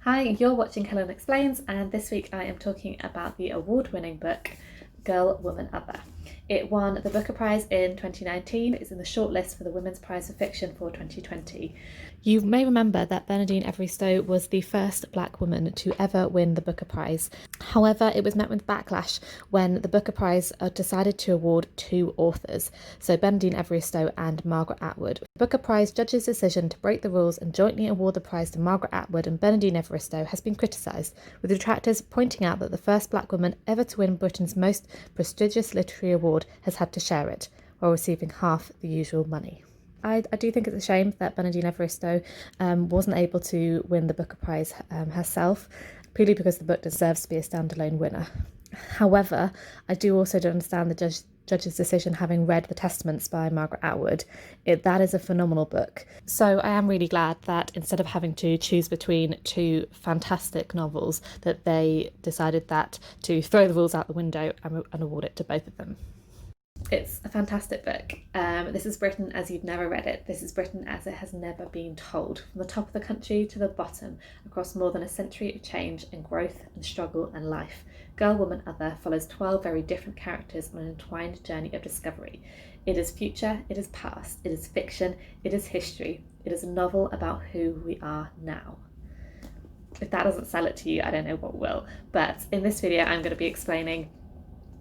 Hi, you're watching Helen Explains, and this week I am talking about the award-winning book Girl, Woman, Other. It won the Booker Prize in 2019. It's in the shortlist for the Women's Prize for Fiction for 2020. You may remember that Bernardine Evaristo was the first black woman to ever win the Booker Prize. However, it was met with backlash when the Booker Prize decided to award two authors, so Bernardine Evaristo and Margaret Atwood. The Booker Prize judges' decision to break the rules and jointly award the prize to Margaret Atwood and Bernardine Evaristo has been criticised, with detractors pointing out that the first black woman ever to win Britain's most prestigious literary award has had to share it, while receiving half the usual money. I do think it's a shame that Bernardine Evaristo wasn't able to win the Booker Prize herself, purely because the book deserves to be a standalone winner. However, I do also understand the judge's decision, having read The Testaments by Margaret Atwood. That is a phenomenal book. So I am really glad that instead of having to choose between two fantastic novels, that they decided that to throw the rules out the window and award it to both of them. It's a fantastic book. This is Britain as you've never read it. This is Britain as it has never been told. From the top of the country to the bottom, across more than a century of change and growth and struggle and life. Girl, Woman, Other follows 12 very different characters on an entwined journey of discovery. It is future, it is past, it is fiction, it is history. It is a novel about who we are now. If that doesn't sell it to you, I don't know what will. But in this video, I'm going to be explaining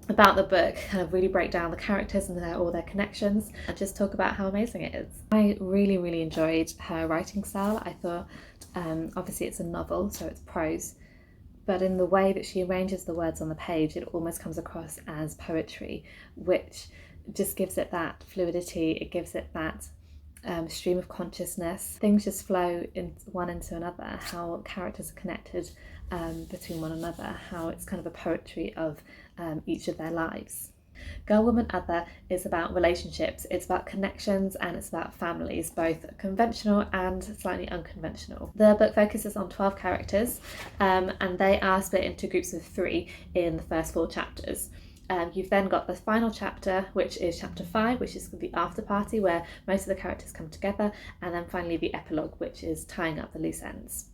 about the book, kind of really break down the characters and all their connections, and just talk about how amazing it is. I really enjoyed her writing style. I thought, obviously it's a novel, so it's prose, but in the way that she arranges the words on the page, it almost comes across as poetry, which just gives it that fluidity, it gives it that stream of consciousness. Things just flow one into another, how characters are connected between one another, how it's kind of a poetry of each of their lives. Girl, Woman, Other is about relationships, it's about connections, and it's about families, both conventional and slightly unconventional. The book focuses on 12 characters and they are split into groups of 3 in the first 4 chapters. You've then got the final chapter, which is chapter 5, which is the after party, where most of the characters come together, and then finally the epilogue, which is tying up the loose ends.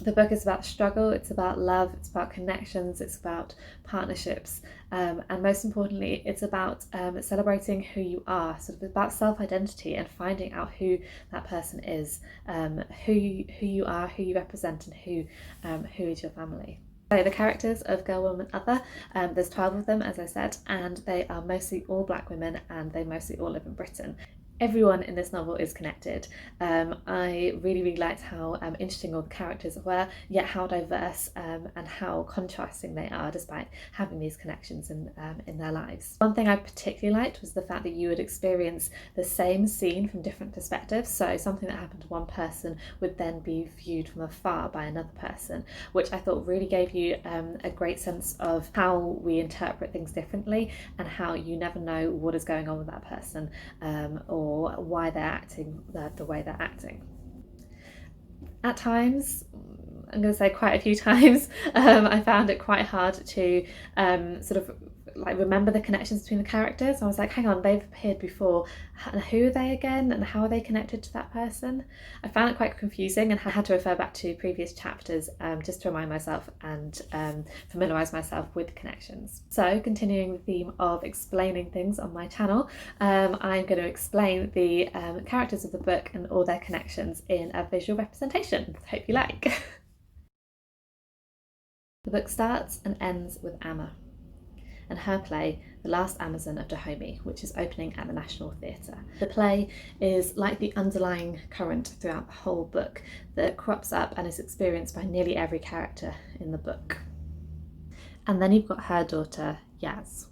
The book is about struggle, it's about love, it's about connections, it's about partnerships, and most importantly, it's about celebrating who you are, sort of about self-identity and finding out who that person is, who you are, who you represent, and who is your family. So the characters of Girl, Woman, Other, there's 12 of them, as I said, and they are mostly all black women, and they mostly all live in Britain. Everyone in this novel is connected. I really liked how interesting all the characters were, yet how diverse and how contrasting they are despite having these connections in their lives. One thing I particularly liked was the fact that you would experience the same scene from different perspectives, so something that happened to one person would then be viewed from afar by another person, which I thought really gave you a great sense of how we interpret things differently and how you never know what is going on with that person or why they're acting the way they're acting. At times, I'm going to say quite a few times, I found it quite hard to sort of like remember the connections between the characters. I was like, hang on, they've appeared before, and who are they again, and how are they connected to that person? I found it quite confusing and had to refer back to previous chapters just to remind myself and familiarise myself with connections. So continuing the theme of explaining things on my channel, I'm going to explain the characters of the book and all their connections in a visual representation. Hope you like. The book starts and ends with Amma and her play, The Last Amazon of Dahomey, which is opening at the National Theatre. The play is like the underlying current throughout the whole book that crops up and is experienced by nearly every character in the book. And then you've got her daughter, Yaz.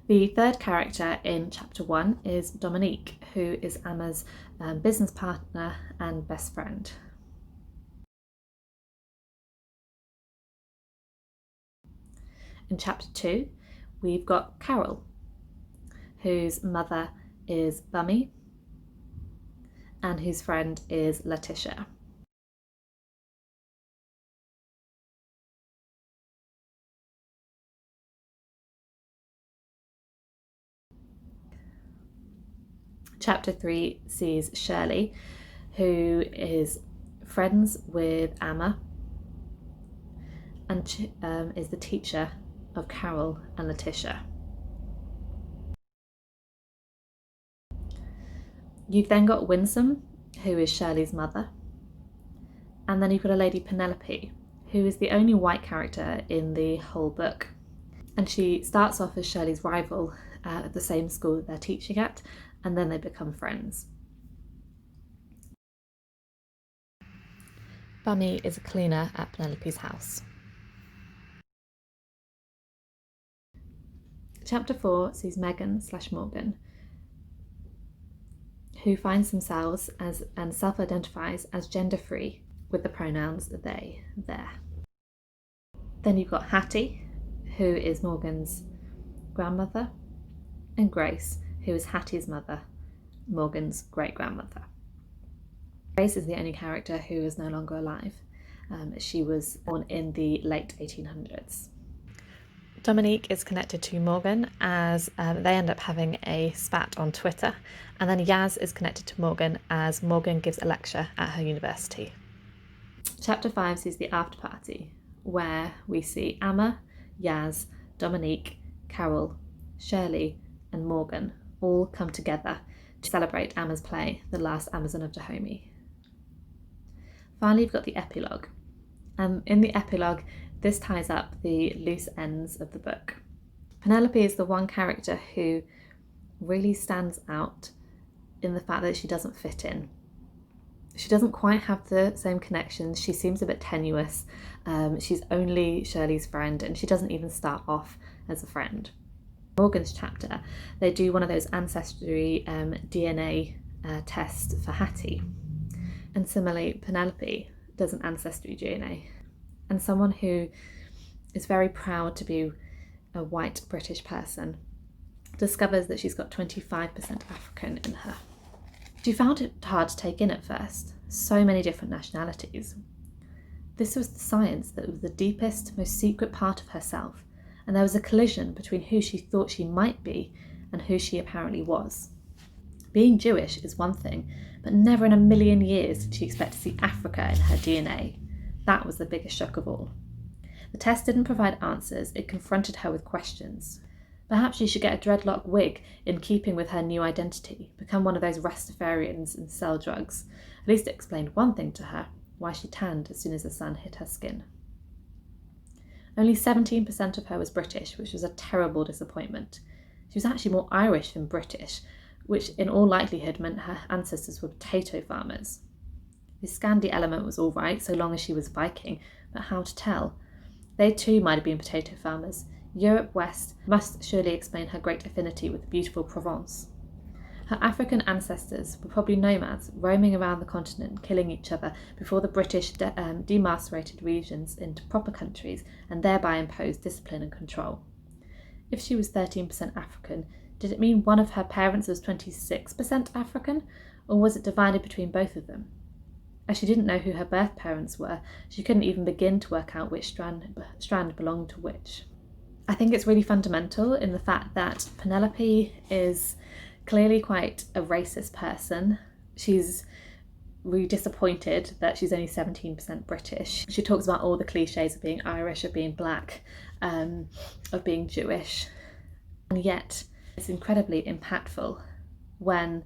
The third character in chapter 1 is Dominique, who is Amma's business partner and best friend. In chapter 2, we've got Carol, whose mother is Bummy and whose friend is Letitia. Chapter 3 sees Shirley, who is friends with Amma and is the teacher of Carol and Letitia. You've then got Winsome, who is Shirley's mother, and then you've got a lady Penelope, who is the only white character in the whole book. And she starts off as Shirley's rival at the same school that they're teaching at, and then they become friends. Bunny is a cleaner at Penelope's house. Chapter 4 sees Megan/Morgan, who finds themselves as and self-identifies as gender-free with the pronouns they, their. Then you've got Hattie, who is Morgan's grandmother, and Grace, who is Hattie's mother, Morgan's great-grandmother. Grace is the only character who is no longer alive. She was born in the late 1800s. Dominique is connected to Morgan as they end up having a spat on Twitter, and then Yaz is connected to Morgan as Morgan gives a lecture at her university. Chapter 5 sees the after party, where we see Amma, Yaz, Dominique, Carol, Shirley and Morgan all come together to celebrate Amma's play, The Last Amazon of Dahomey. Finally, you've got the epilogue. In the epilogue, this ties up the loose ends of the book. Penelope is the one character who really stands out in the fact that she doesn't fit in. She doesn't quite have the same connections. She seems a bit tenuous. She's only Shirley's friend, and she doesn't even start off as a friend. Morgan's chapter, they do one of those ancestry DNA tests for Hattie. And similarly, Penelope does an ancestry DNA. And someone who is very proud to be a white British person discovers that she's got 25% African in her. She found it hard to take in at first. So many different nationalities. This was the science that was the deepest, most secret part of herself, and there was a collision between who she thought she might be and who she apparently was. Being Jewish is one thing, but never in a million years did she expect to see Africa in her DNA. That was the biggest shock of all. The test didn't provide answers, it confronted her with questions. Perhaps she should get a dreadlock wig in keeping with her new identity, become one of those Rastafarians and sell drugs. At least it explained one thing to her, why she tanned as soon as the sun hit her skin. Only 17% of her was British, which was a terrible disappointment. She was actually more Irish than British, which in all likelihood meant her ancestors were potato farmers. The Scandi element was all right, so long as she was Viking, but how to tell? They too might have been potato farmers. Europe West must surely explain her great affinity with the beautiful Provence. Her African ancestors were probably nomads, roaming around the continent, killing each other before the British demarcated regions into proper countries and thereby imposed discipline and control. If she was 13% African, did it mean one of her parents was 26% African, or was it divided between both of them? As she didn't know who her birth parents were, she couldn't even begin to work out which strand belonged to which. I think it's really fundamental in the fact that Penelope is clearly quite a racist person. She's really disappointed that she's only 17% British. She talks about all the cliches of being Irish, of being black, of being Jewish. And yet it's incredibly impactful when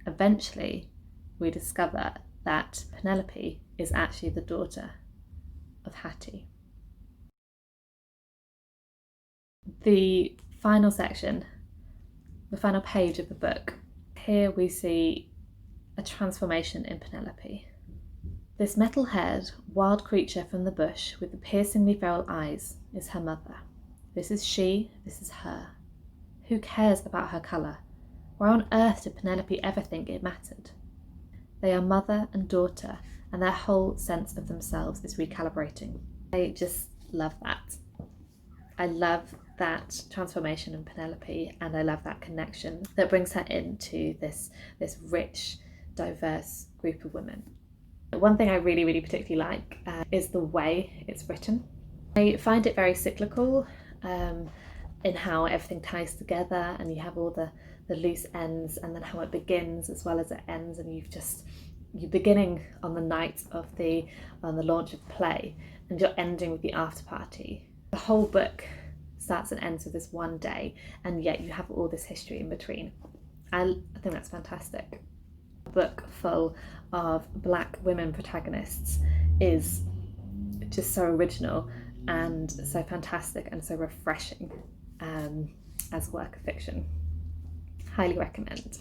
eventually we discover that Penelope is actually the daughter of Hattie. The final section, the final page of the book, here we see a transformation in Penelope. This metal-haired, wild creature from the bush with the piercingly feral eyes is her mother. This is she, this is her. Who cares about her colour? Why on earth did Penelope ever think it mattered? They are mother and daughter, and their whole sense of themselves is recalibrating. I just love that. I love that transformation in Penelope, and I love that connection that brings her into this rich, diverse group of women. One thing I really, really particularly like is the way it's written. I find it very cyclical in how everything ties together, and you have all the loose ends, and then how it begins as well as it ends, and you've just you're beginning on the night of the launch of the play, and you're ending with the after party. The whole book starts and ends with this one day, and yet you have all this history in between. I think that's fantastic. A book full of Black women protagonists is just so original and so fantastic and so refreshing as work of fiction. Highly recommend.